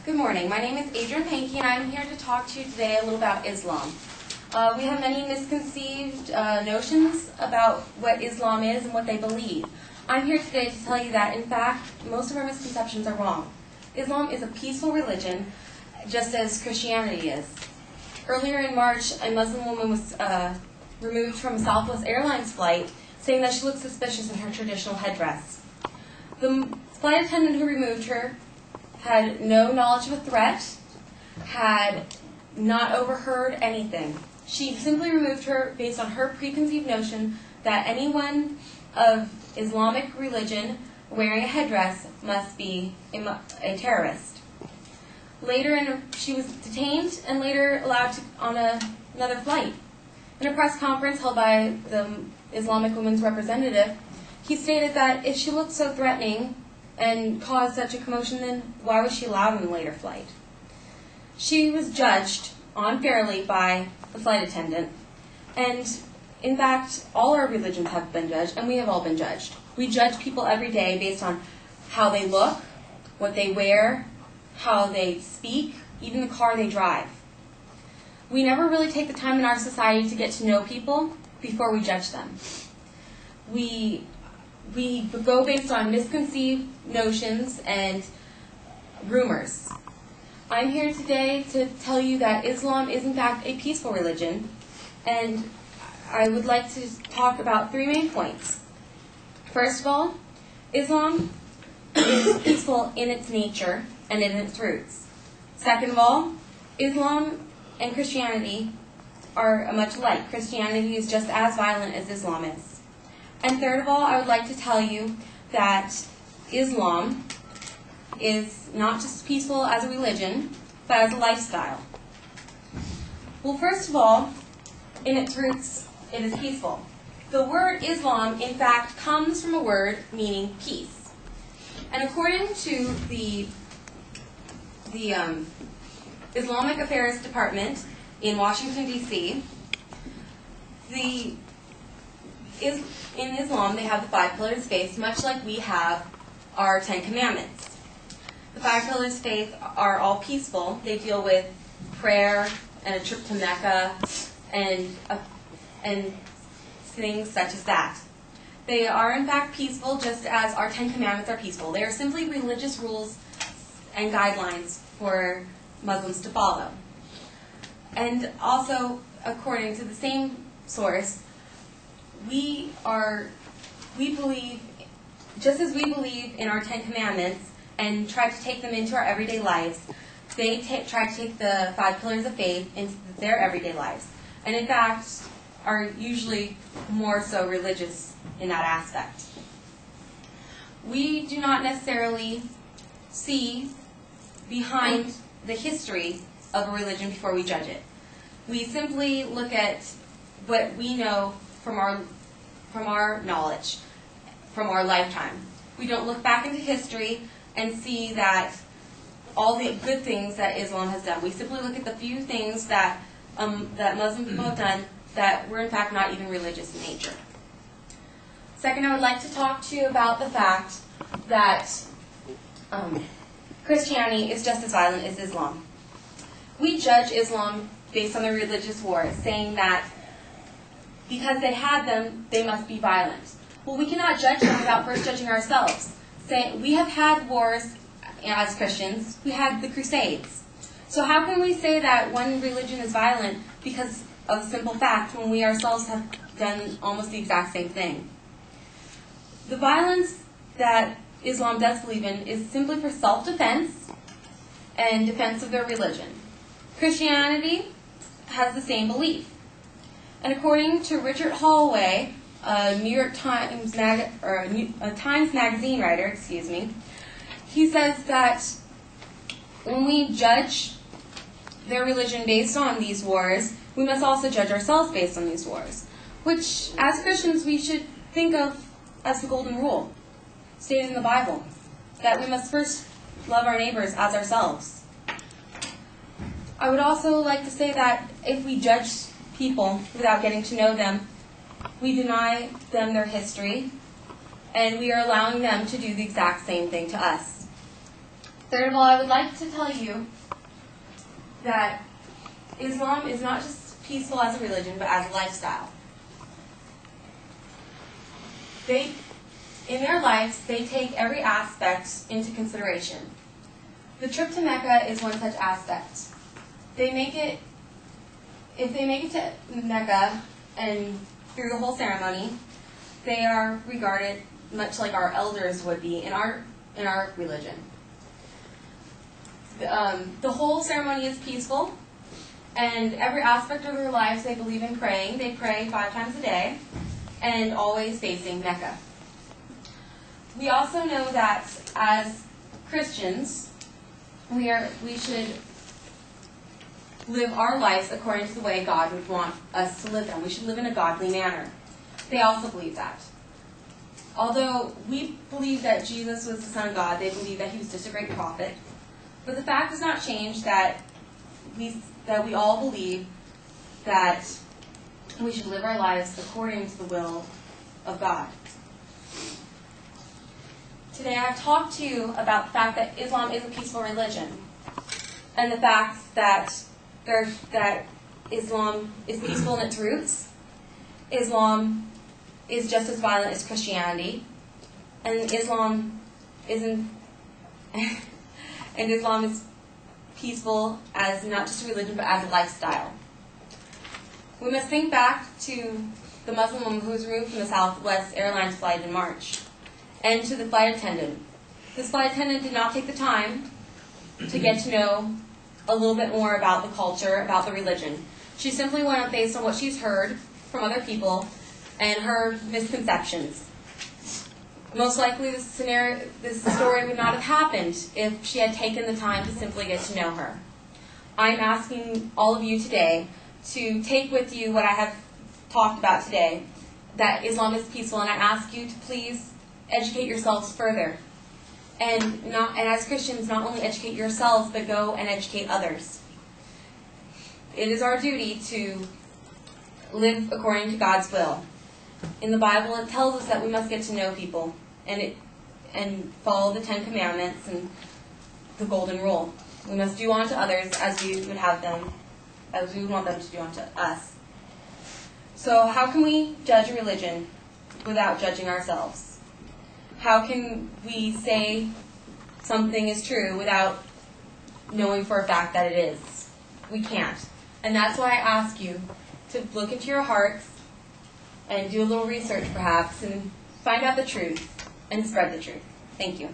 Good morning. My name is Adriane and I'm here to talk to you today a little about Islam. We have many misconceived notions about what Islam is and what they believe. I'm here today to tell you that, in fact, most of our misconceptions are wrong. Islam is a peaceful religion, just as Christianity is. Earlier in March, a Muslim woman was removed from a Southwest Airlines flight, saying that she looked suspicious in her traditional headdress. The flight attendant who removed her had no knowledge of a threat, had not overheard anything. She simply removed her based on her preconceived notion that anyone of Islamic religion wearing a headdress must be a terrorist. Later, she was detained and later allowed on another flight. In a press conference held by the Islamic woman's representative, he stated that if she looked so threatening and caused such a commotion, then why was she allowed on the later flight? She was judged unfairly by the flight attendant, and in fact, all our religions have been judged, and we have all been judged. We judge people every day based on how they look, what they wear, how they speak, even the car they drive. We never really take the time in our society to get to know people before we judge them. We go based on misconceived notions and rumors. I'm here today to tell you that Islam is in fact a peaceful religion, and I would like to talk about three main points. First of all, Islam is peaceful in its nature and in its roots. Second of all, Islam and Christianity are much alike. Christianity is just as violent as Islam is. And third of all, I would like to tell you that Islam is not just peaceful as a religion, but as a lifestyle. Well, first of all, in its roots, it is peaceful. The word Islam, in fact, comes from a word meaning peace. And according to the Islamic Affairs Department in Washington, D.C., in Islam, they have the 5 pillars of faith, much like we have our 10 commandments. The 5 pillars of faith are all peaceful. They deal with prayer and a trip to Mecca and things such as that. They are, in fact, peaceful, just as our 10 commandments are peaceful. They are simply religious rules and guidelines for Muslims to follow. And also, according to the same source, we believe, just as we believe in our 10 commandments and try to take them into our everyday lives, they try to take the 5 pillars of faith into their everyday lives. And in fact, are usually more so religious in that aspect. We do not necessarily see behind the history of a religion before we judge it. We simply look at what we know from our knowledge, from our lifetime. We don't look back into history and see that all the good things that Islam has done. We simply look at the few things that Muslim people have done that were in fact not even religious in nature. Second, I would like to talk to you about the fact that Christianity is just as violent as Islam. We judge Islam based on their religious wars, saying that because they had them, they must be violent. Well, we cannot judge them without first judging ourselves. We have had wars as Christians. We had the Crusades. So how can we say that one religion is violent because of a simple fact when we ourselves have done almost the exact same thing? The violence that Islam does believe in is simply for self-defense and defense of their religion. Christianity has the same belief. And according to Richard Holloway, a New York Times Times Magazine writer, he says that when we judge their religion based on these wars, we must also judge ourselves based on these wars, which, as Christians, we should think of as the golden rule, stated in the Bible, that we must first love our neighbors as ourselves. I would also like to say that if we judge people without getting to know them, we deny them their history, and we are allowing them to do the exact same thing to us. Third of all, I would like to tell you that Islam is not just peaceful as a religion, but as a lifestyle. In their lives, they take every aspect into consideration. The trip to Mecca is one such aspect. If they make it to Mecca and through the whole ceremony, they are regarded much like our elders would be in our religion. The whole ceremony is peaceful, and every aspect of their lives they believe in praying. They pray 5 times a day, and always facing Mecca. We also know that as Christians, we should live our lives according to the way God would want us to live them. We should live in a godly manner. They also believe that. Although we believe that Jesus was the Son of God, they believe that he was just a great prophet. But the fact does not change that we all believe that we should live our lives according to the will of God. Today I've talked to you about the fact that Islam is a peaceful religion, and the fact that Islam is peaceful in its roots. Islam is just as violent as Christianity, and Islam is peaceful as not just a religion but as a lifestyle. We must think back to the Muslim woman who was removed from the Southwest Airlines flight in March, and to the flight attendant. This flight attendant did not take the time to get to know a little bit more about the culture, about the religion. She simply went based on what she's heard from other people and her misconceptions. Most likely this story would not have happened if she had taken the time to simply get to know her. I'm asking all of you today to take with you what I have talked about today, that Islam is peaceful, and I ask you to please educate yourselves further. And as Christians, not only educate yourselves, but go and educate others. It is our duty to live according to God's will. In the Bible, it tells us that we must get to know people and follow the 10 Commandments and the Golden Rule. We must do unto others as we would want them to do unto us. So how can we judge a religion without judging ourselves? How can we say something is true without knowing for a fact that it is? We can't. And that's why I ask you to look into your hearts and do a little research perhaps and find out the truth and spread the truth. Thank you.